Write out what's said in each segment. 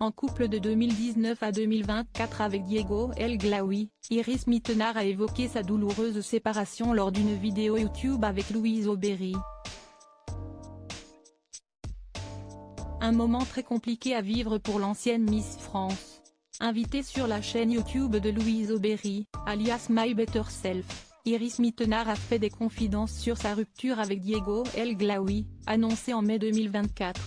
En couple de 2019 à 2024 avec Diego El Glaoui, Iris Mittenard a évoqué sa douloureuse séparation lors d'une vidéo YouTube avec Louise Aubéry. Un moment très compliqué à vivre pour l'ancienne Miss France. Invitée sur la chaîne YouTube de Louise Aubéry, alias My Better Self, Iris Mittenard a fait des confidences sur sa rupture avec Diego El Glaoui, annoncée en mai 2024.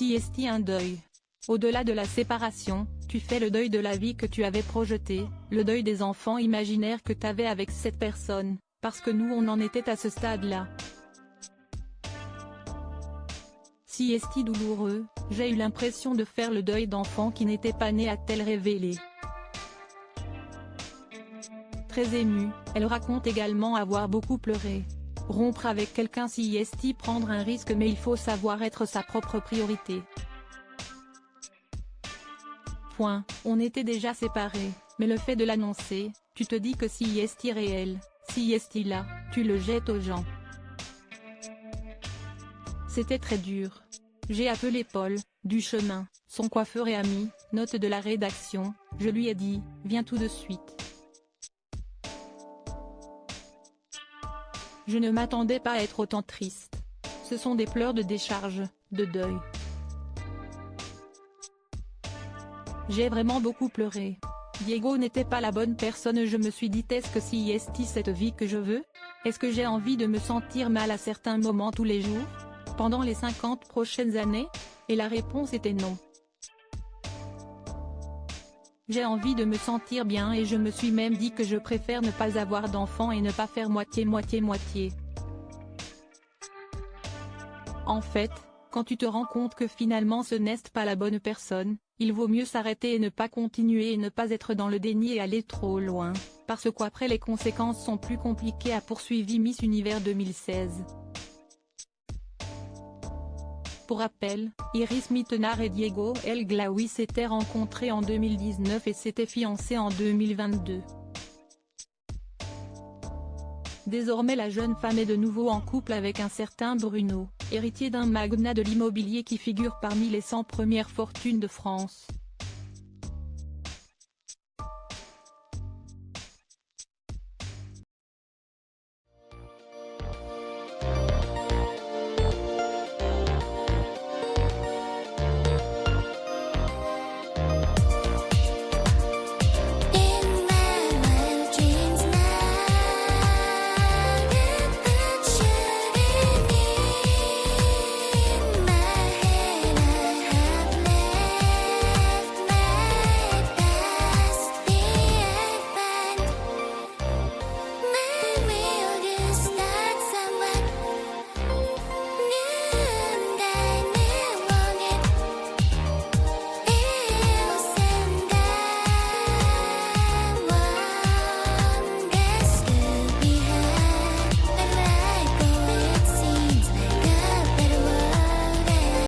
Si est un deuil. Au-delà de la séparation, tu fais le deuil de la vie que tu avais projetée, le deuil des enfants imaginaires que t'avais avec cette personne, parce que nous on en était à ce stade-là. Si est douloureux, j'ai eu l'impression de faire le deuil d'enfants qui n'étaient pas nés, a-t-elle révélé. Très émue, elle raconte également avoir beaucoup pleuré. Rompre avec quelqu'un, si est prendre un risque, mais il faut savoir être sa propre priorité. Point. On était déjà séparés, mais le fait de l'annoncer, tu te dis que si est réel, si est là, tu le jettes aux gens. C'était très dur. J'ai appelé Paul Duchemin, son coiffeur et ami, note de la rédaction, je lui ai dit, viens tout de suite. Je ne m'attendais pas à être autant triste. Ce sont des pleurs de décharge, de deuil. J'ai vraiment beaucoup pleuré. Diego n'était pas la bonne personne, je me suis dit est-ce que si est cette vie que je veux? Est-ce que j'ai envie de me sentir mal à certains moments tous les jours? Pendant les 50 prochaines années? Et la réponse était non. J'ai envie de me sentir bien et je me suis même dit que je préfère ne pas avoir d'enfant et ne pas faire moitié-moitié-moitié. En fait, quand tu te rends compte que finalement ce n'est pas la bonne personne, il vaut mieux s'arrêter et ne pas continuer et ne pas être dans le déni et aller trop loin, parce qu'après les conséquences sont plus compliquées, a poursuivi Miss Univers 2016. Pour rappel, Iris Mittenard et Diego El Glaoui s'étaient rencontrés en 2019 et s'étaient fiancés en 2022. Désormais la jeune femme est de nouveau en couple avec un certain Bruno, héritier d'un magnat de l'immobilier qui figure parmi les 100 premières fortunes de France.